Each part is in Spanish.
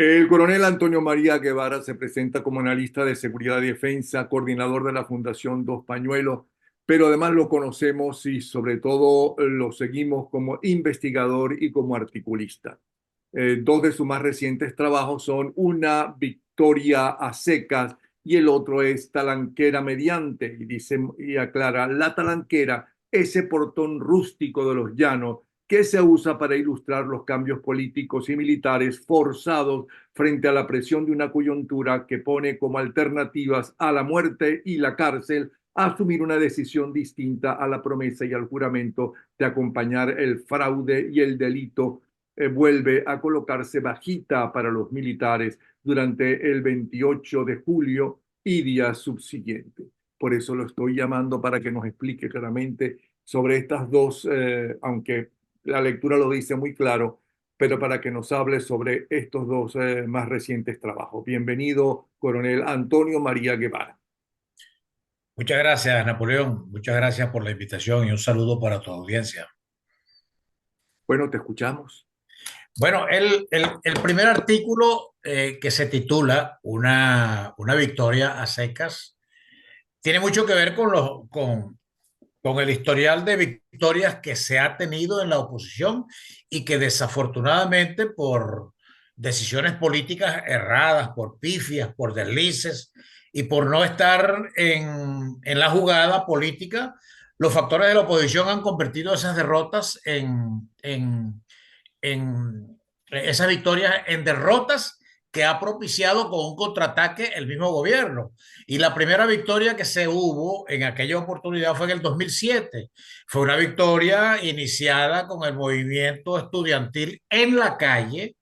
El coronel Antonio María Guevara se presenta como analista de seguridad y defensa, coordinador de la Fundación Dos Pañuelos, pero además lo conocemos y sobre todo lo seguimos como investigador y como articulista. Dos de sus más recientes trabajos son Una victoria a secas y el otro es Talanquera mediante, y dice y aclara, la talanquera, ese portón rústico de los llanos que se usa para ilustrar los cambios políticos y militares forzados frente a la presión de una coyuntura que pone como alternativas a la muerte y la cárcel a asumir una decisión distinta a la promesa y al juramento de acompañar el fraude y el delito. Vuelve a colocarse bajita para los militares durante el 28 de julio y días subsiguientes. Por eso lo estoy llamando para que nos explique claramente sobre estas dos, aunque la lectura lo dice muy claro, pero para que nos hable sobre estos dos más recientes trabajos. Bienvenido, coronel Antonio María Guevara. Muchas gracias, Napoleón. Muchas gracias por la invitación y un saludo para tu audiencia. Bueno, te escuchamos. Bueno, el primer artículo que se titula una victoria a secas tiene mucho que ver con el historial de victorias que se ha tenido en la oposición y que desafortunadamente por decisiones políticas erradas, por pifias, por deslices y por no estar en la jugada política, los factores de la oposición han convertido esas derrotas en esas victorias en derrotas que ha propiciado con un contraataque el mismo gobierno. Y la primera victoria que se hubo en aquella oportunidad fue en el 2007. Fue una victoria iniciada con el movimiento estudiantil en la calle,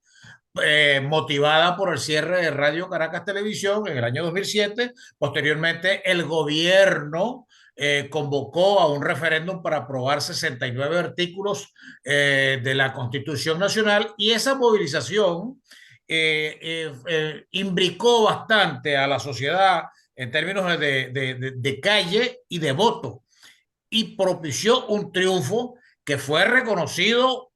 motivada por el cierre de Radio Caracas Televisión en el año 2007. Posteriormente, el gobierno convocó a un referéndum para aprobar 69 artículos de la Constitución Nacional y esa movilización imbricó bastante a la sociedad en términos de calle y de voto y propició un triunfo que fue reconocido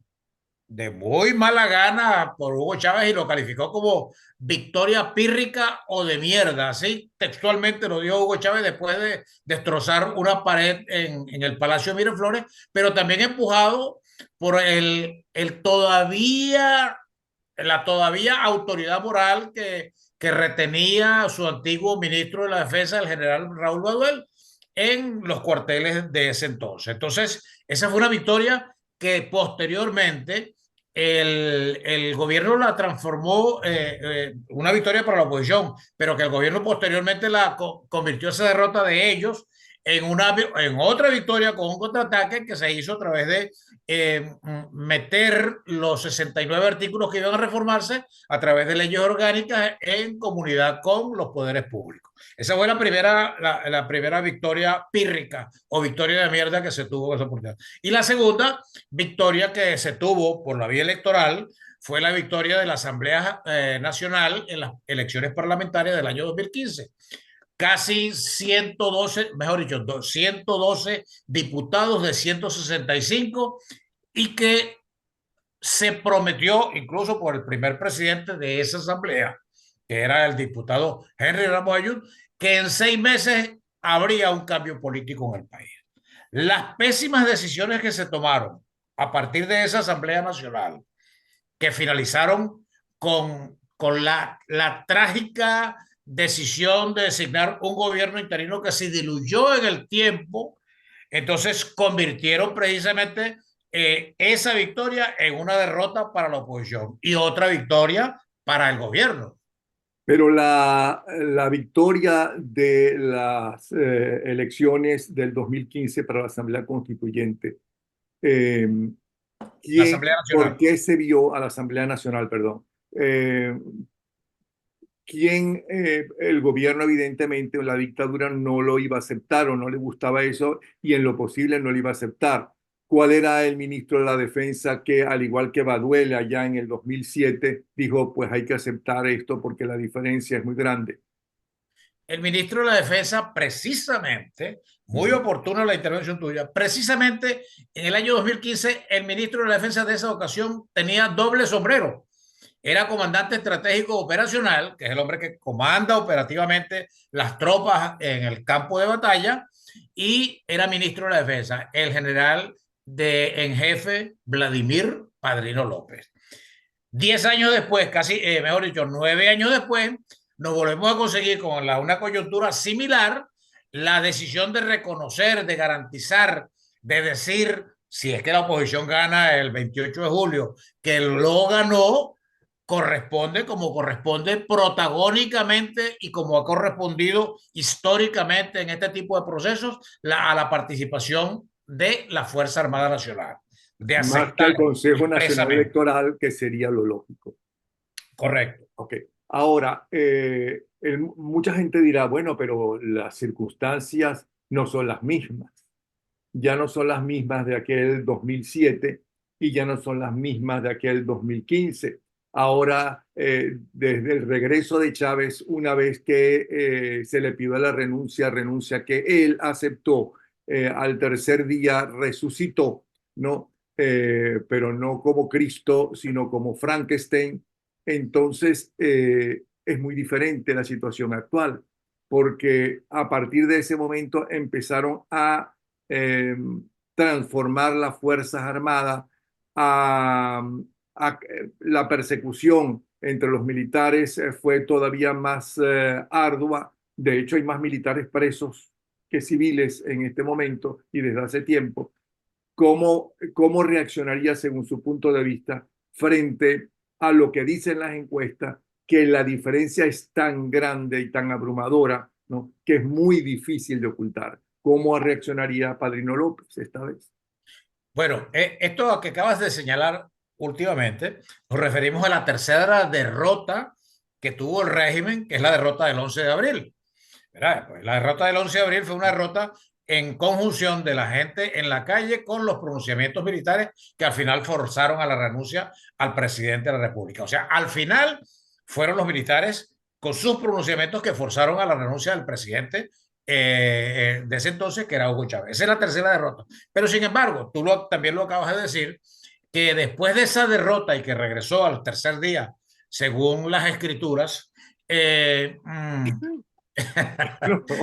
de muy mala gana por Hugo Chávez y lo calificó como victoria pírrica o de mierda. Así textualmente lo dio Hugo Chávez después de destrozar una pared en el Palacio de Miraflores, pero también empujado por la todavía autoridad moral que retenía su antiguo ministro de la Defensa, el general Raúl Baduel, en los cuarteles de ese entonces. Entonces, esa fue una victoria que posteriormente el gobierno la transformó, una victoria para la oposición, pero que el gobierno posteriormente convirtió esa derrota de ellos en otra victoria con un contraataque que se hizo a través de meter los 69 artículos que iban a reformarse a través de leyes orgánicas en comunidad con los poderes públicos. Esa fue la primera victoria pírrica o victoria de mierda que se tuvo en esa oportunidad. Y la segunda victoria que se tuvo por la vía electoral fue la victoria de la Asamblea Nacional en las elecciones parlamentarias del año 2015. Casi 112, mejor dicho, 112 diputados de 165 y que se prometió incluso por el primer presidente de esa asamblea, que era el diputado Henry Ramos Ayud, que en 6 meses habría un cambio político en el país. Las pésimas decisiones que se tomaron a partir de esa Asamblea Nacional, que finalizaron con la trágica decisión de designar un gobierno interino que se diluyó en el tiempo, entonces convirtieron precisamente esa victoria en una derrota para la oposición y otra victoria para el gobierno. Pero la victoria de las elecciones del 2015 para la Asamblea Constituyente, eh, La Asamblea ¿por Nacional. qué se vio a la Asamblea Nacional, perdón? Eh, ¿Quién, el gobierno evidentemente, la dictadura no lo iba a aceptar o no le gustaba eso y en lo posible no lo iba a aceptar? ¿Cuál era el ministro de la Defensa que, al igual que Baduel allá en el 2007, dijo, pues hay que aceptar esto porque la diferencia es muy grande? El ministro de la Defensa, precisamente, muy Ujú. oportuna la intervención tuya, precisamente en el año 2015, el ministro de la Defensa de esa ocasión tenía doble sombrero. era comandante estratégico operacional, que es el hombre que comanda operativamente las tropas en el campo de batalla, y era ministro de la Defensa, el general en jefe Vladimir Padrino López. 10 años después, casi, mejor dicho, 9 años después, nos volvemos a conseguir con una coyuntura similar, la decisión de reconocer, de garantizar, de decir, si es que la oposición gana el 28 de julio, que lo ganó, corresponde como corresponde protagónicamente y como ha correspondido históricamente en este tipo de procesos a la participación de la Fuerza Armada Nacional, de Más que aceptar al Consejo Nacional expresamente. Electoral, que sería lo lógico. Correcto. Ok. Ahora, mucha gente dirá, bueno, pero las circunstancias no son las mismas. Ya no son las mismas de aquel 2007 y ya no son las mismas de aquel 2015. Ahora, desde el regreso de Chávez, una vez que se le pidió la renuncia que él aceptó, al tercer día resucitó, ¿no? Pero no como Cristo, sino como Frankenstein. Entonces, es muy diferente la situación actual, porque a partir de ese momento empezaron a eh, transformar las Fuerzas Armadas, a, la persecución entre los militares fue todavía más ardua. De hecho, hay más militares presos que civiles en este momento y desde hace tiempo. ¿Cómo reaccionaría según su punto de vista frente a lo que dicen las encuestas, que la diferencia es tan grande y tan abrumadora, ¿no?, que es muy difícil de ocultar? ¿Cómo reaccionaría Padrino López esta vez? Bueno, esto que acabas de señalar últimamente, nos referimos a la tercera derrota que tuvo el régimen, que es la derrota del 11 de abril. ¿Verdad? Pues la derrota del 11 de abril fue una derrota en conjunción de la gente en la calle con los pronunciamientos militares que al final forzaron a la renuncia al presidente de la República. O sea, al final fueron los militares con sus pronunciamientos que forzaron a la renuncia del presidente de ese entonces, que era Hugo Chávez. Esa es la tercera derrota. Pero sin embargo, también lo acabas de decir, que después de esa derrota y que regresó al tercer día, según las escrituras,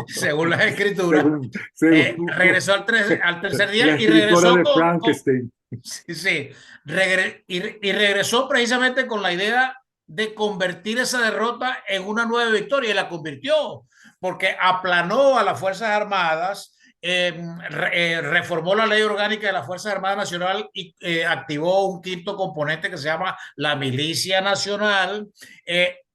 según las escrituras, regresó al tercer la día y escritora regresó de Frankenstein. sí, sí, y regresó precisamente con la idea de convertir esa derrota en una nueva victoria y la convirtió, porque aplanó a las Fuerzas Armadas, reformó la ley orgánica de las Fuerzas Armadas Nacional y activó un quinto componente que se llama la Milicia Nacional,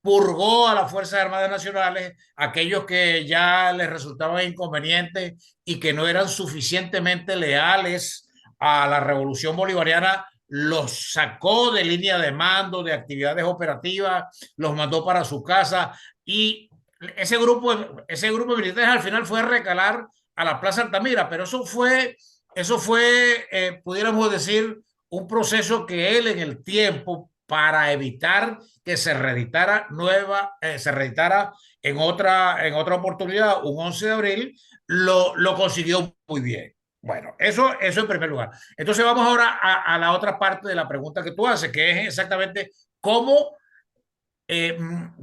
purgó a las Fuerzas Armadas Nacionales aquellos que ya les resultaban inconvenientes y que no eran suficientemente leales a la revolución bolivariana, los sacó de línea de mando, de actividades operativas, los mandó para su casa y ese grupo de militares al final fue a recalar a la Plaza Altamira, pero eso fue pudiéramos decir, un proceso que él en el tiempo, para evitar que se reeditara en otra oportunidad, un 11 de abril, lo consiguió muy bien. Bueno, eso en primer lugar. Entonces vamos ahora a la otra parte de la pregunta que tú haces, que es exactamente cómo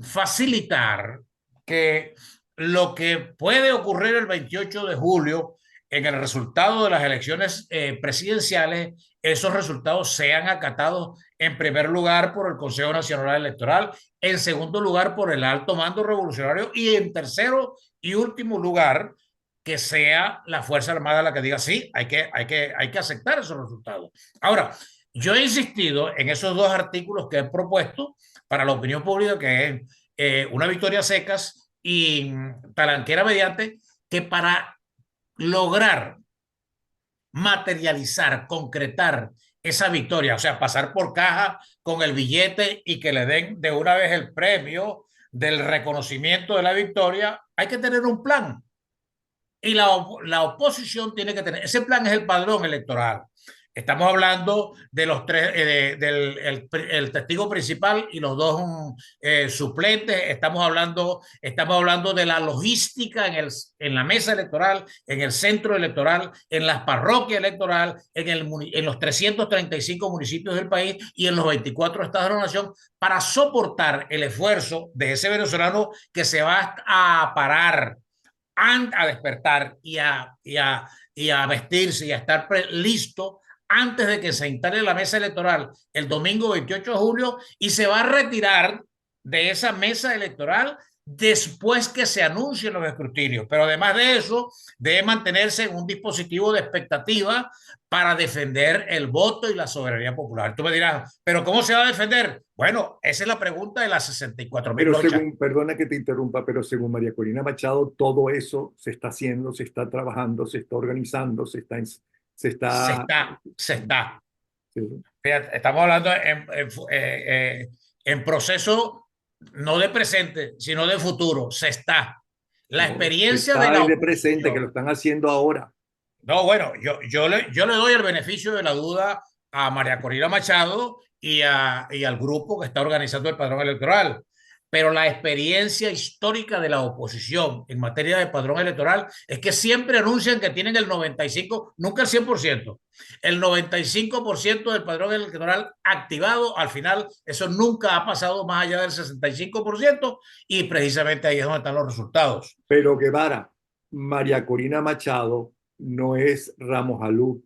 facilitar que lo que puede ocurrir el 28 de julio en el resultado de las elecciones presidenciales, esos resultados sean acatados en primer lugar por el Consejo Nacional Electoral, en segundo lugar por el alto mando revolucionario y en tercero y último lugar que sea la Fuerza Armada la que diga sí, hay que aceptar esos resultados. Ahora, yo he insistido en esos dos artículos que he propuesto para la opinión pública, que es una victoria secas y talanquera mediante, que para lograr materializar, concretar esa victoria, o sea, pasar por caja con el billete y que le den de una vez el premio del reconocimiento de la victoria, hay que tener un plan. Y la oposición tiene que tener, ese plan es el padrón electoral. Estamos hablando de los tres, el testigo principal y los dos suplentes. Estamos hablando de la logística en la mesa electoral, en el centro electoral, en las parroquias electorales, en los 335 municipios del país y en los 24 estados de la nación para soportar el esfuerzo de ese venezolano que se va a parar, a despertar y a vestirse y a estar listo antes de que se instale la mesa electoral el domingo 28 de julio y se va a retirar de esa mesa electoral después que se anuncien los escrutinios. Pero además de eso, debe mantenerse en un dispositivo de expectativa para defender el voto y la soberanía popular. Tú me dirás, ¿pero cómo se va a defender? Bueno, esa es la pregunta de las 64.000 Pero lochas. según, perdona que te interrumpa, pero según María Corina Machado, todo eso se está haciendo, se está trabajando, se está organizando, se Se está, está, se está. sí, Fíjate, estamos hablando en proceso no de presente, sino de futuro. Se está. La no, se experiencia de está la de presente, que lo oposición. están haciendo ahora. No, bueno, yo le doy el beneficio de la duda a María Corina Machado y al grupo que está organizando el padrón electoral. Pero la experiencia histórica de la oposición en materia de padrón electoral es que siempre anuncian que tienen el 95, nunca el 100%, el 95% del padrón electoral activado. Al final, eso nunca ha pasado más allá del 65% y precisamente ahí es donde están los resultados. Pero Guevara, María Corina Machado no es Ramos Alú,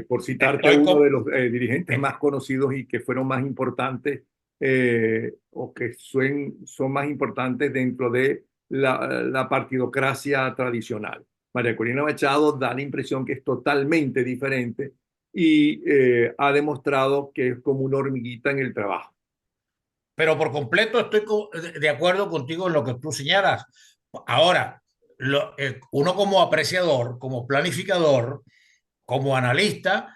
por citarte Estoy uno de con, los dirigentes más conocidos y que fueron más importantes o que son más importantes dentro de la partidocracia tradicional. María Corina Machado da la impresión que es totalmente diferente y ha demostrado que es como una hormiguita en el trabajo. pero por completo estoy de acuerdo contigo en lo que tú señalas. Ahora, uno como apreciador, como planificador, como analista,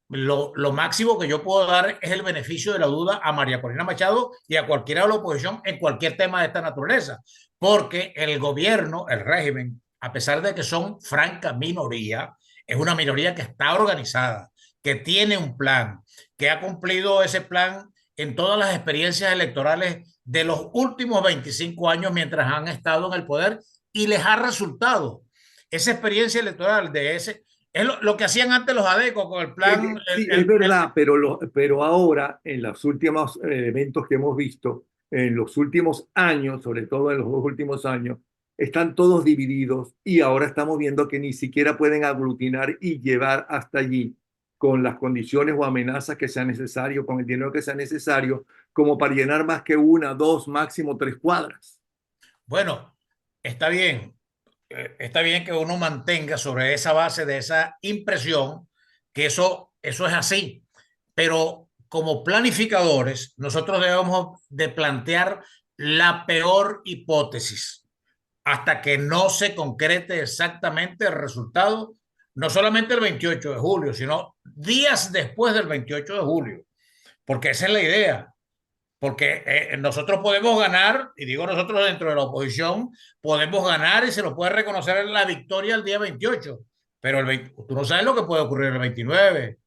lo máximo que yo puedo dar es el beneficio de la duda a María Corina Machado y a cualquiera de la oposición en cualquier tema de esta naturaleza, porque el gobierno, el régimen, a pesar de que son franca minoría, es una minoría que está organizada, que tiene un plan, que ha cumplido ese plan en todas las experiencias electorales de los últimos 25 años mientras han estado en el poder y les ha resultado. Esa experiencia electoral de ese, es lo que hacían antes los ADECO con el plan. Sí, es verdad, pero ahora en los últimos eventos que hemos visto, en los últimos años, sobre todo en los dos últimos años, están todos divididos y ahora estamos viendo que ni siquiera pueden aglutinar y llevar hasta allí con las condiciones o amenazas que sean necesarios, con el dinero que sea necesario, como para llenar más que una, dos, máximo tres cuadras. Bueno, está bien, está bien que uno mantenga sobre esa base de esa impresión que eso es así, pero como planificadores nosotros debemos de plantear la peor hipótesis hasta que no se concrete exactamente el resultado, no solamente el 28 de julio, sino días después del 28 de julio, porque esa es la idea. Porque nosotros podemos ganar, y digo nosotros dentro de la oposición, podemos ganar y se nos puede reconocer la victoria el día 28, pero tú no sabes lo que puede ocurrir el 29,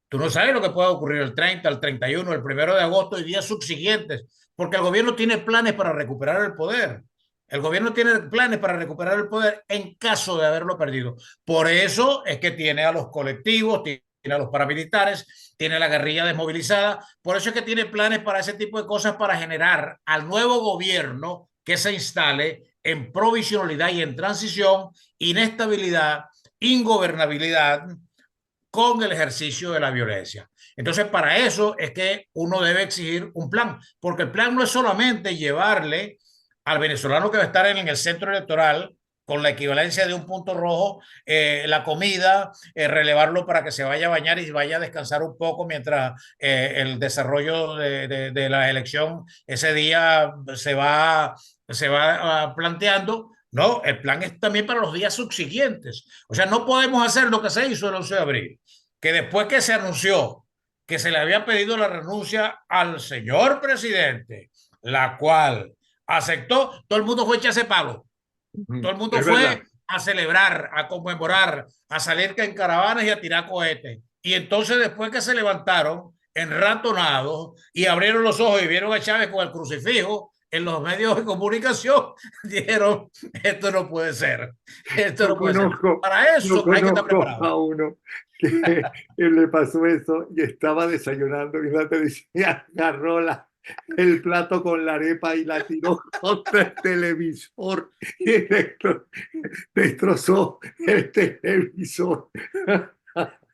tú no sabes lo que puede ocurrir el 30, el 31, el 1 de agosto y días subsiguientes, porque el gobierno tiene planes para recuperar el poder. El gobierno tiene planes para recuperar el poder en caso de haberlo perdido. Por eso es que tiene a los colectivos, tiene a los paramilitares, tiene la guerrilla desmovilizada. Por eso es que tiene planes para ese tipo de cosas para generar al nuevo gobierno que se instale en provisionalidad y en transición, inestabilidad, ingobernabilidad con el ejercicio de la violencia. Entonces, para eso es que uno debe exigir un plan, porque el plan no es solamente llevarle al venezolano que va a estar en el centro electoral con la equivalencia de un punto rojo, la comida, relevarlo para que se vaya a bañar y vaya a descansar un poco mientras el desarrollo de la elección ese día se va planteando. No, el plan es también para los días subsiguientes. O sea, no podemos hacer lo que se hizo el 11 de abril, que después que se anunció que se le había pedido la renuncia al señor presidente, la cual aceptó, todo el mundo fue a echarse palo. Todo el mundo Es fue verdad. a celebrar, a conmemorar, a salir en caravanas y a tirar cohetes. Y entonces después que se levantaron enratonados y abrieron los ojos y vieron a Chávez con el crucifijo en los medios de comunicación, dijeron, esto no puede ser, esto Yo no puede ser. conozco, Para yo eso hay que estar conozco preparado. a uno que le pasó eso y estaba desayunando y la televisión agarró el plato con la arepa y la tiró contra el televisor y destrozó el televisor.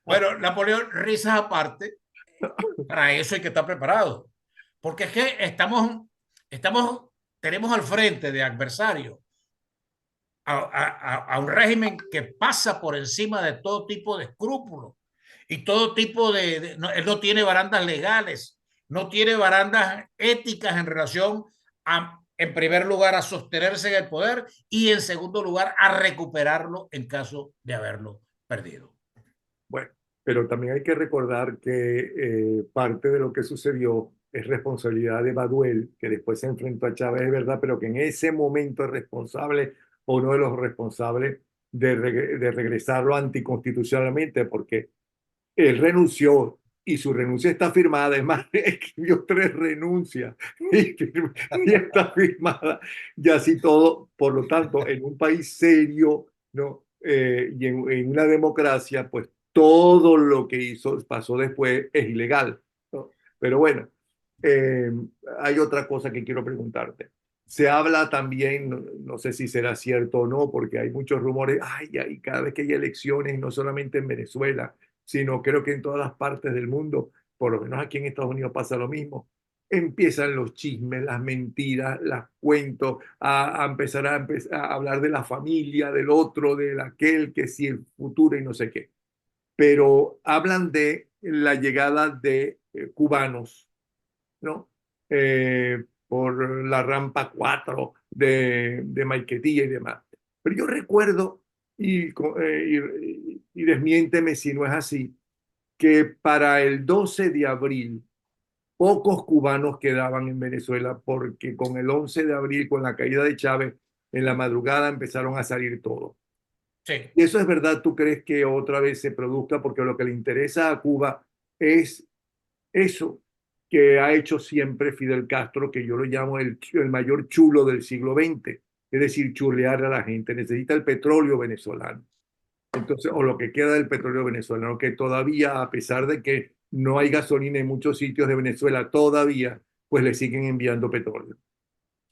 Bueno, Napoleón, risas aparte, para eso hay que estar preparado. Porque es que estamos, tenemos al frente de adversarios a un régimen que pasa por encima de todo tipo de escrúpulos y todo tipo no, él no tiene barandas legales, no tiene barandas éticas en relación a, en primer lugar, a sostenerse en el poder y en segundo lugar, a recuperarlo en caso de haberlo perdido. Bueno, pero también hay que recordar que parte de lo que sucedió es responsabilidad de Baduel, que después se enfrentó a Chávez, es verdad, pero que en ese momento es responsable o uno de los responsables de regresarlo anticonstitucionalmente, porque él renunció y su renuncia está firmada. Es más, escribió 3 renuncias y está firmada. Y así todo, por lo tanto, en un país serio, ¿no? Y en una democracia, pues todo lo que hizo, pasó después, es ilegal, ¿no? Pero bueno, eh, hay otra cosa que quiero preguntarte. Se habla también, no, no sé si será cierto o no, porque hay muchos rumores, ay, ay, cada vez que hay elecciones, no solamente en Venezuela, sino creo que en todas las partes del mundo, por lo menos aquí en Estados Unidos pasa lo mismo. Empiezan los chismes, las mentiras, las cuentos, a hablar de la familia, del otro, del aquel, que si el futuro y no sé qué. Pero hablan de la llegada de cubanos, ¿no? Por la rampa 4 de Maiquetía y demás. Pero yo recuerdo, y desmiénteme si no es así, que para el 12 de abril pocos cubanos quedaban en Venezuela porque con el 11 de abril, con la caída de Chávez, en la madrugada empezaron a salir todos. Sí. Y eso es verdad, ¿tú crees que otra vez se produzca? Porque lo que le interesa a Cuba es eso que ha hecho siempre Fidel Castro, que yo lo llamo el mayor chulo del siglo XX, es decir, chulear a la gente. Necesita el petróleo venezolano. Entonces, o lo que queda del petróleo venezolano, que todavía, a pesar de que no hay gasolina en muchos sitios de Venezuela, todavía, pues le siguen enviando petróleo.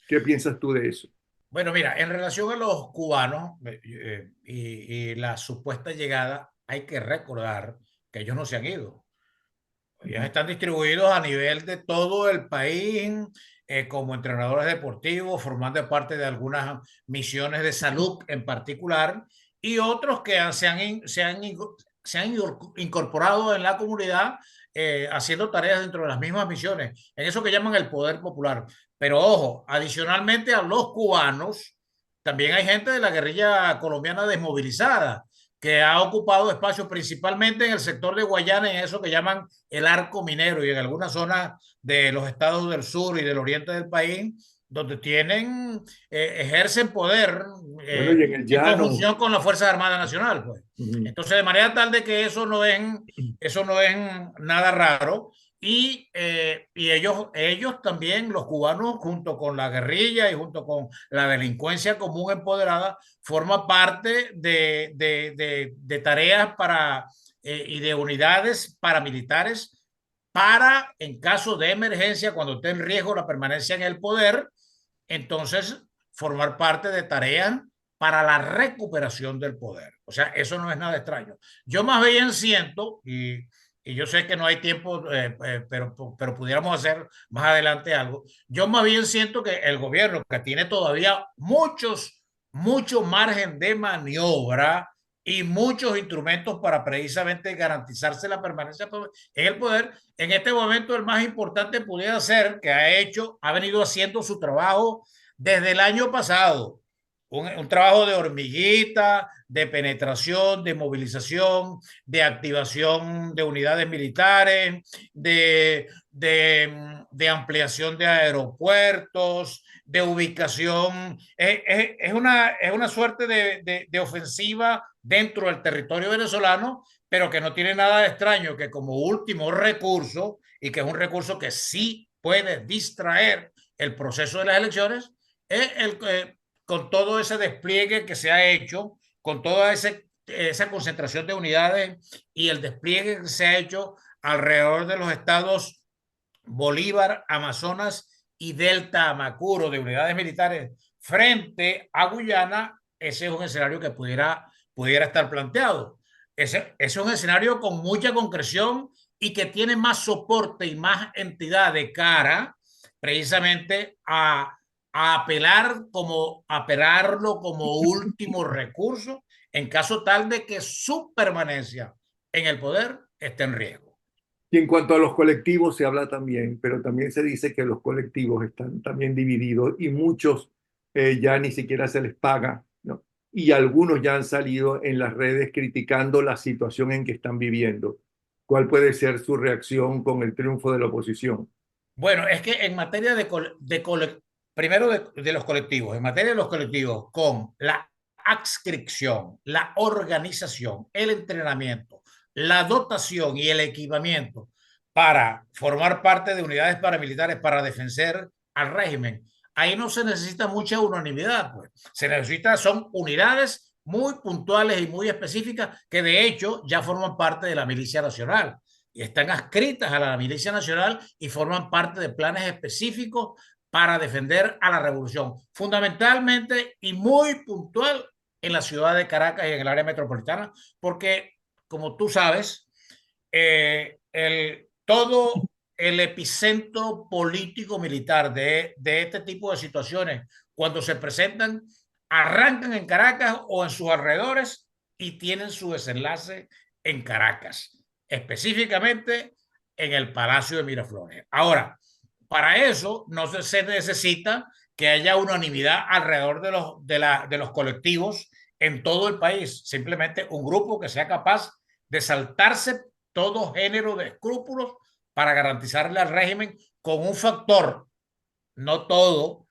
¿Qué piensas tú de eso? Bueno, mira, en relación a los cubanos y la supuesta llegada, hay que recordar que ellos no se han ido. Ellos están distribuidos a nivel de todo el país como entrenadores deportivos, formando parte de algunas misiones de salud en particular, y otros que se han incorporado en la comunidad haciendo tareas dentro de las mismas misiones, en eso que llaman el poder popular. Pero ojo, adicionalmente a los cubanos, también hay gente de la guerrilla colombiana desmovilizada que ha ocupado espacios principalmente en el sector de Guayana, en eso que llaman el arco minero y en algunas zonas de los estados del sur y del oriente del país, donde ejercen poder Bueno, y en el en llano. conjunción con las Fuerzas Armadas Nacional, pues. Ujú. Entonces, de manera tal de que eso no es nada raro. Y ellos también, los cubanos, junto con la guerrilla y junto con la delincuencia común empoderada, forma parte de tareas y de unidades paramilitares para, en caso de emergencia, cuando esté en riesgo la permanencia en el poder, entonces formar parte de tareas para la recuperación del poder. O sea, eso no es nada extraño. Yo más bien siento, y yo sé que no hay tiempo, pero pudiéramos hacer más adelante algo, yo más bien siento que el gobierno, que tiene todavía mucho margen de maniobra y muchos instrumentos para precisamente garantizarse la permanencia en el poder, en este momento el más importante pudiera ser que ha venido haciendo su trabajo desde el año pasado, un trabajo de hormiguita, de penetración, de movilización, de activación de unidades militares, de ampliación de aeropuertos, de ubicación. Es una suerte de ofensiva dentro del territorio venezolano, pero que no tiene nada de extraño que como último recurso, y que es un recurso que sí puede distraer el proceso de las elecciones, es con todo ese despliegue que se ha hecho, con toda esa concentración de unidades y el despliegue que se ha hecho alrededor de los estados Bolívar, Amazonas y Delta Amacuro de unidades militares frente a Guyana. Ese es un escenario que pudiera estar planteado. Ese es un escenario con mucha concreción y que tiene más soporte y más entidad de cara precisamente apelarlo como último recurso en caso tal de que su permanencia en el poder esté en riesgo. Y en cuanto a los colectivos se habla también, pero también se dice que los colectivos están también divididos y muchos ya ni siquiera se les paga, ¿no? Y algunos ya han salido en las redes criticando la situación en que están viviendo. ¿Cuál puede ser su reacción con el triunfo de la oposición? Bueno, es que en materia primero de los colectivos, en materia de los colectivos, con la adscripción, la organización, el entrenamiento, la dotación y el equipamiento para formar parte de unidades paramilitares para defender al régimen, ahí no se necesita mucha unanimidad, pues. Se necesita, son unidades muy puntuales y muy específicas que de hecho ya forman parte de la Milicia Nacional y están adscritas a la Milicia Nacional y forman parte de planes específicos para defender a la revolución, fundamentalmente y muy puntual en la ciudad de Caracas y en el área metropolitana, porque como tú sabes, todo el epicentro político militar de este tipo de situaciones, cuando se presentan, arrancan en Caracas o en sus alrededores y tienen su desenlace en Caracas, específicamente en el Palacio de Miraflores. Ahora, para eso no se necesita que haya unanimidad alrededor de los colectivos en todo el país, simplemente un grupo que sea capaz de saltarse todo género de escrúpulos para garantizarle al régimen con un factor, no todo,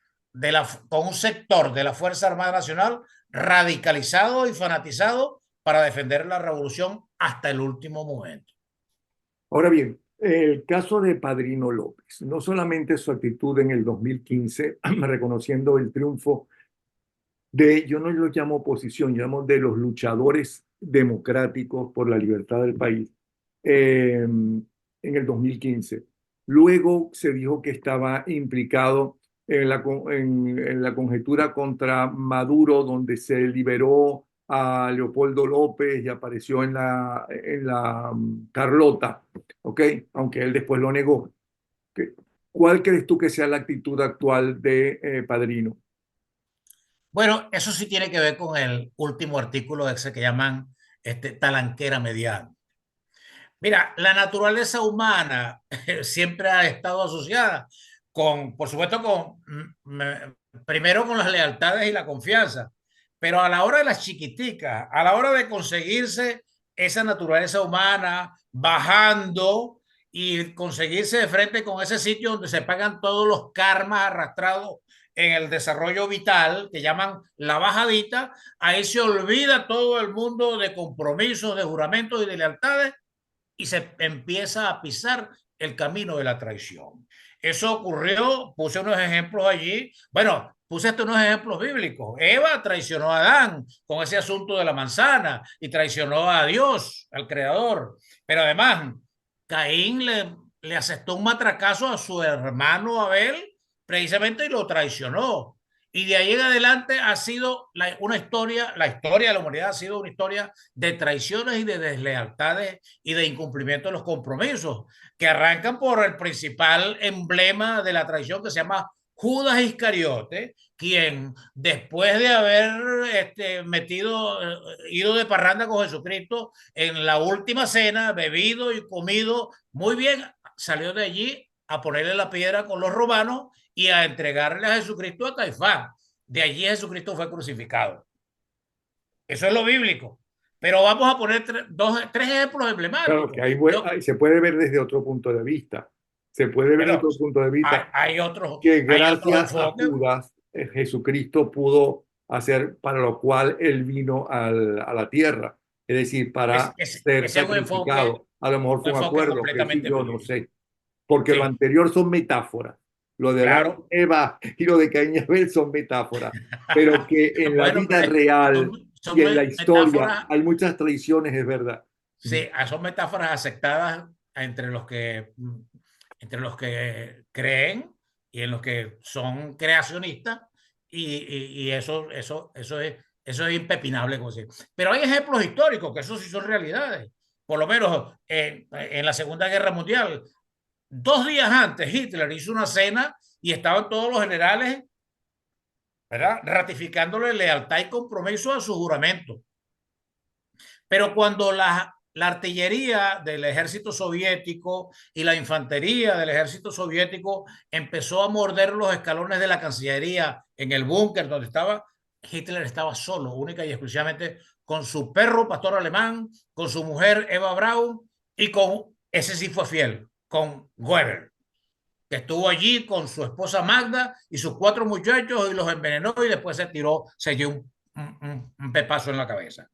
con un sector de la Fuerza Armada Nacional radicalizado y fanatizado para defender la revolución hasta el último momento. Ahora bien, el caso de Padrino López, no solamente su actitud en el 2015, reconociendo el triunfo de, yo no lo llamo oposición, yo llamo de los luchadores democráticos por la libertad del país, en el 2015. Luego se dijo que estaba implicado en la conjetura contra Maduro, donde se liberó a Leopoldo López y apareció en la Carlota, ¿ok? Aunque él después lo negó. ¿Cuál crees tú que sea la actitud actual de Padrino? Bueno, eso sí tiene que ver con el último artículo ese que llaman talanquera mediana. Mira, la naturaleza humana siempre ha estado asociada por supuesto, primero con las lealtades y la confianza, pero a la hora de las chiquiticas, a la hora de conseguirse esa naturaleza humana, bajando y conseguirse de frente con ese sitio donde se pagan todos los karmas arrastrados en el desarrollo vital, que llaman la bajadita, ahí se olvida todo el mundo de compromisos, de juramentos y de lealtades y se empieza a pisar el camino de la traición. Eso ocurrió, puse unos ejemplos allí. Bueno, puse estos unos ejemplos bíblicos. Eva traicionó a Adán con ese asunto de la manzana y traicionó a Dios, al Creador. Pero además, Caín le aceptó un matracazo a su hermano Abel precisamente y lo traicionó. Y de ahí en adelante ha sido una historia, la historia de la humanidad ha sido una historia de traiciones y de deslealtades y de incumplimiento de los compromisos, que arrancan por el principal emblema de la traición que se llama Judas Iscariote, quien después de haber ido de parranda con Jesucristo en la última cena, bebido y comido muy bien, salió de allí a ponerle la piedra con los romanos y a entregarle a Jesucristo a Caifás. de allí Jesucristo fue crucificado. Eso es lo bíblico. Pero vamos a poner tres ejemplos Claro emblemáticos. que se puede ver desde otro punto de vista. Se puede ver desde Pero otro punto de vista que hay otros gracias a enfoques. Judas, Jesucristo pudo hacer para lo cual él vino a la tierra, es decir, para ser Ese es sacrificado. A lo mejor un fue un enfoque acuerdo, qué sé completamente yo, no bíblico. sé, porque lo Sí, anterior son metáforas. Lo de Adán claro. y Eva y lo de Caín y Abel son metáforas, pero que en la Bueno, vida pero real y son en la historia metáforas, hay muchas tradiciones, es verdad. sí, son metáforas aceptadas entre los que creen y en los que son creacionistas, y eso es impepinable. Como decir. Pero hay ejemplos históricos que eso sí son realidades. Por lo menos en la Segunda Guerra Mundial, 2 días antes, Hitler hizo una cena y estaban todos los generales, ¿verdad?, ratificándole lealtad y compromiso a su juramento. Pero cuando la artillería del ejército soviético y la infantería del ejército soviético empezó a morder los escalones de la Cancillería en el búnker donde estaba, Hitler estaba solo, única y exclusivamente con su perro pastor alemán, con su mujer Eva Braun y con, ese sí fue fiel, con Goebbels, que estuvo allí con su esposa Magda y sus 4 muchachos y los envenenó y después se dio un pepazo en la cabeza.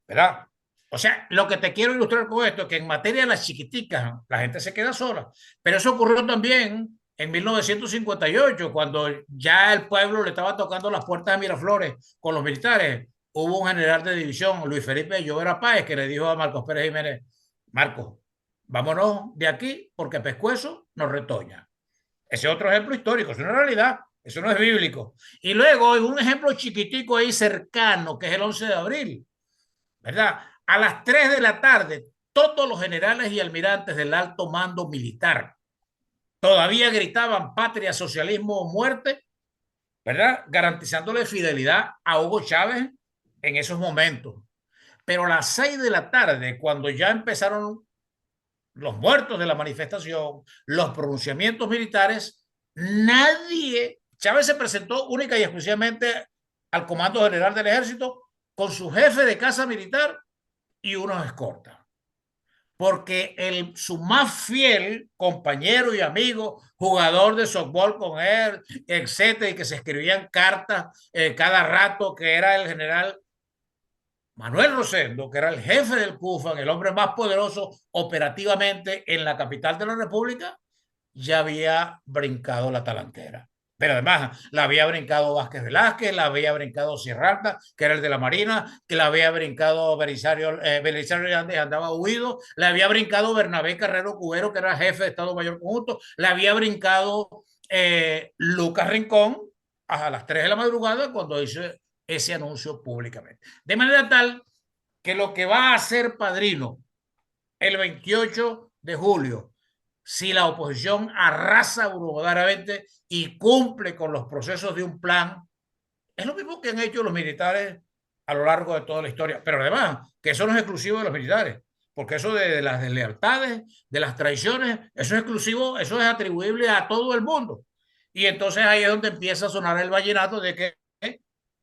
¿Verdad? O sea, lo que te quiero ilustrar con esto es que en materia de las chiquiticas, la gente se queda sola. Pero eso ocurrió también en 1958, cuando ya el pueblo le estaba tocando las puertas de Miraflores con los militares. Hubo un general de división, Luis Felipe Llovera Páez, que le dijo a Marcos Pérez Jiménez: Marcos, vámonos de aquí porque Pescuezo nos retoña. Ese es otro ejemplo histórico, es una realidad, eso no es bíblico. Y luego hay un ejemplo chiquitico ahí cercano, que es el 11 de abril. ¿Verdad? A las 3 de la tarde, todos los generales y almirantes del alto mando militar todavía gritaban patria, socialismo o muerte, ¿verdad? Garantizándole fidelidad a Hugo Chávez en esos momentos. Pero a las 6 de la tarde, cuando ya empezaron los muertos de la manifestación, los pronunciamientos militares, nadie, Chávez se presentó única y exclusivamente al Comando General del Ejército con su jefe de casa militar y unos escortas. Porque su más fiel compañero y amigo, jugador de softball con él, etcétera, y que se escribían cartas cada rato, que era el general Manuel Rosendo, que era el jefe del CUFAN, el hombre más poderoso operativamente en la capital de la República, ya había brincado la talanquera. Pero además la había brincado Vázquez Velázquez, la había brincado Sierra Alta, que era el de la Marina, que la había brincado Belisario Hernández, andaba huido, la había brincado Bernabé Carrero Cubero, que era jefe de Estado Mayor Conjunto, la había brincado Lucas Rincón a las 3 de la madrugada cuando hizo ese anuncio públicamente. De manera tal que lo que va a ser Padrino el 28 de julio, si la oposición arrasa voluntariamente y cumple con los procesos de un plan, es lo mismo que han hecho los militares a lo largo de toda la historia. Pero además, que eso no es exclusivo de los militares, porque eso de las deslealtades, de las traiciones, eso es exclusivo, eso es atribuible a todo el mundo. Y entonces ahí es donde empieza a sonar el vallenato de que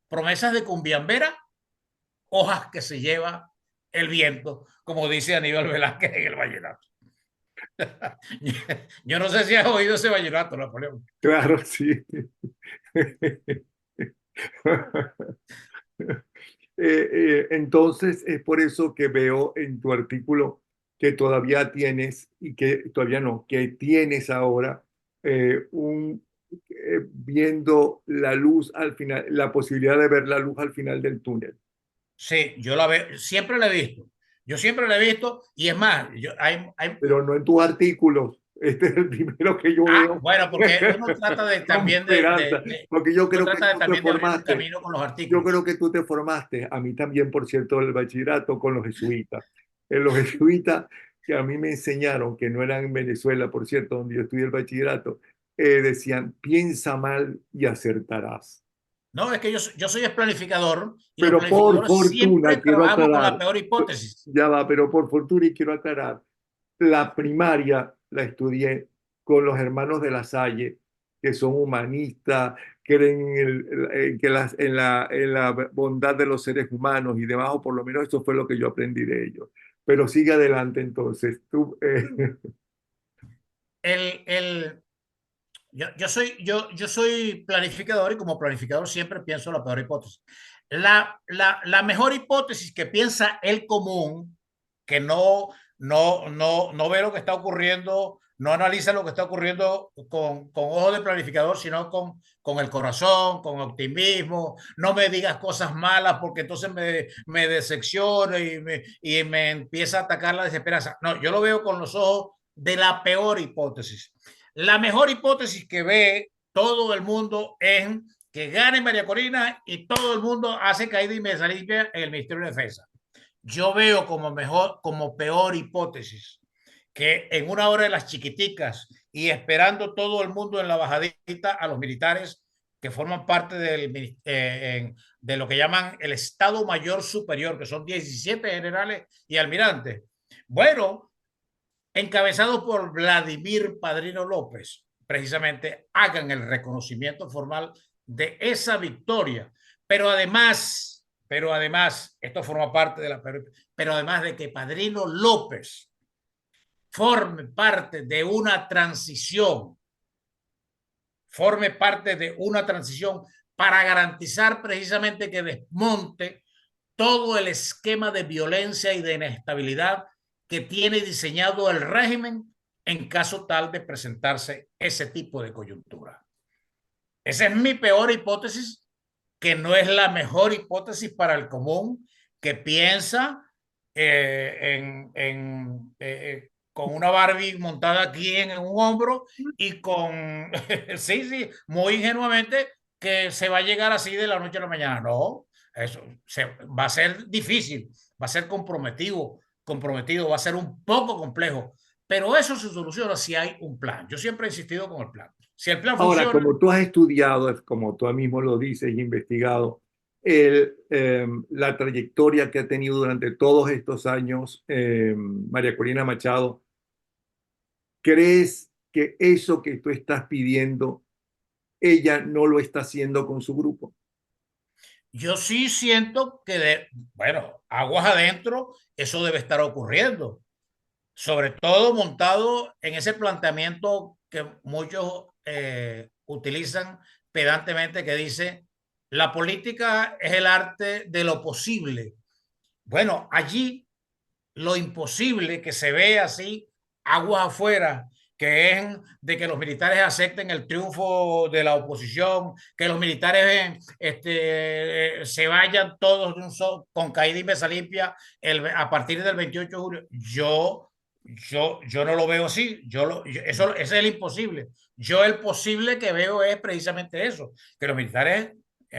promesas de cumbiambera, hojas que se lleva el viento, como dice Aníbal Velázquez en el vallenato. Yo no sé si has oído ese vallenato, Napoleón. Claro, sí. Entonces es por eso que veo en tu artículo que todavía tienes y que todavía no, que tienes ahora viendo la luz al final, la posibilidad de ver la luz al final del túnel. Sí, yo la veo, siempre la he visto. Yo siempre la he visto y es más, Pero no en tus artículos. Este es el primero que yo veo bueno, porque uno trata de con también esperanza, porque yo uno creo que trata de, tú te también de abrir un formaste. camino con los Yo artículos. creo que tú te formaste, a mí también, por cierto, el bachillerato con los jesuitas. En los jesuitas que a mí me enseñaron, que no eran en Venezuela, por cierto, donde yo estudié el bachillerato, decían, piensa mal y acertarás. No, es que yo soy el planificador y los Pero por planificadores fortuna, siempre quiero trabajamos con la aclarar, peor hipótesis. ya va, pero por fortuna y quiero aclarar, la primaria la estudié con los hermanos de La Salle, que son humanistas, creen en la bondad de los seres humanos y demás, o por lo menos eso fue lo que yo aprendí de ellos. Pero sigue adelante entonces. Tú, El, el, yo soy planificador y como planificador siempre pienso la peor hipótesis. La mejor hipótesis que piensa el común, que no ve lo que está ocurriendo, no analiza lo que está ocurriendo con ojos de planificador, sino con el corazón, con optimismo. No me digas cosas malas porque entonces me decepciona y me empieza a atacar la desesperanza. No, yo lo veo con los ojos de la peor hipótesis. La mejor hipótesis que ve todo el mundo es que gane María Corina y todo el mundo hace caída y mesa limpia en el Ministerio de Defensa. Yo veo como peor hipótesis que en una hora de las chiquiticas y esperando todo el mundo en la bajadita a los militares que forman parte de lo que llaman el Estado Mayor Superior, que son 17 generales y almirantes. Bueno, encabezados por Vladimir Padrino López, precisamente hagan el reconocimiento formal de esa victoria. Pero además, esto forma parte de la, pero además de que Padrino López forme parte de una transición, forme parte de una transición para garantizar precisamente que desmonte todo el esquema de violencia y de inestabilidad que tiene diseñado el régimen en caso tal de presentarse ese tipo de coyuntura. Esa es mi peor hipótesis, que no es la mejor hipótesis para el común, que piensa con una Barbie montada aquí en un hombro y con, sí, muy ingenuamente, que se va a llegar así de la noche a la mañana. No, va a ser difícil, va a ser comprometido, va a ser un poco complejo, pero eso se soluciona si hay un plan. Yo siempre he insistido con el plan. Si el plan ahora, funciona, como tú has estudiado, como tú mismo lo dices y investigado, la trayectoria que ha tenido durante todos estos años María Corina Machado, ¿crees que eso que tú estás pidiendo, ella no lo está haciendo con su grupo? yo sí siento que, bueno, aguas adentro, eso debe estar ocurriendo, sobre todo montado en ese planteamiento que muchos utilizan pedantemente, que dice, la política es el arte de lo posible. Bueno, allí lo imposible que se ve así, aguas afuera, que es de que los militares acepten el triunfo de la oposición, que los militares se vayan todos con caída y mesa limpia a partir del 28 de julio. Yo no lo veo así. Ese es el imposible. Yo el posible que veo es precisamente eso, que los militares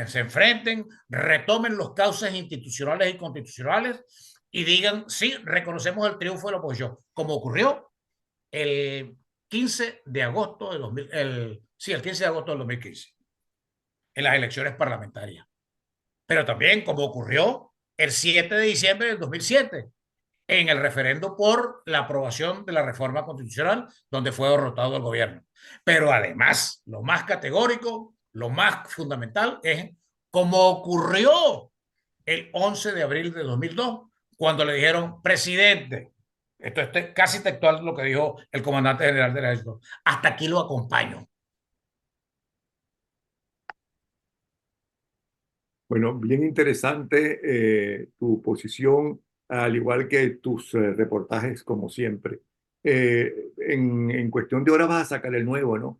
se enfrenten, retomen los cauces institucionales y constitucionales y digan, sí, reconocemos el triunfo de la oposición, como ocurrió el 15 de agosto de 2000, sí, el 15 de agosto del 2015, en las elecciones parlamentarias. Pero también como ocurrió el 7 de diciembre del 2007, en el referendo por la aprobación de la reforma constitucional, donde fue derrotado el gobierno. Pero además, lo más categórico, lo más fundamental es como ocurrió el 11 de abril de 2002, cuando le dijeron, presidente, esto es casi textual lo que dijo el comandante general del ejército, hasta aquí lo acompaño. Bueno, bien interesante tu posición, al igual que tus reportajes, como siempre. En cuestión de horas vas a sacar el nuevo, ¿no?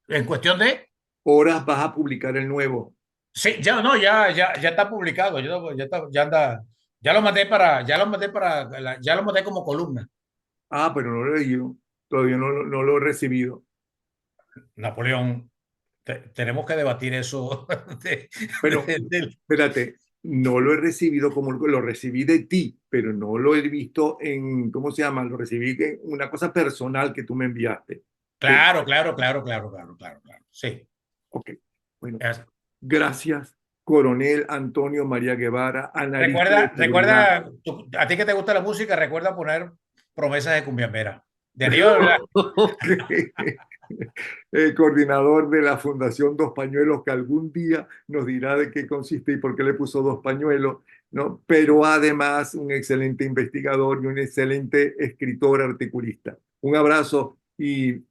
En cuestión de, Horas vas a publicar el nuevo. sí, ya no, ya está publicado, ya anda, ya lo mandé como columna. Ah, pero no lo he leído. Todavía no lo he recibido. Napoleón, tenemos que debatir eso. Pero, De, espérate, no lo he recibido como lo recibí de ti, pero no lo he visto en, ¿cómo se llama? Lo recibí en una cosa personal que tú me enviaste. Pero, claro. Sí. ok, bueno, Es, gracias, Coronel Antonio María Guevara, analista de seguridad. a ti que te gusta la música, recuerda poner promesas de Cumbiambera. De Aníbal, Ok, coordinador de la Fundación Dos Pañuelos, que algún día nos dirá de qué consiste y por qué le puso dos pañuelos, ¿no? Pero además un excelente investigador y un excelente escritor articulista. Un abrazo y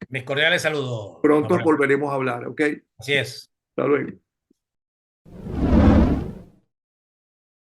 Mis cordiales saludos, pronto Manuel. volveremos a hablar, ¿ok? Así es. Hasta luego.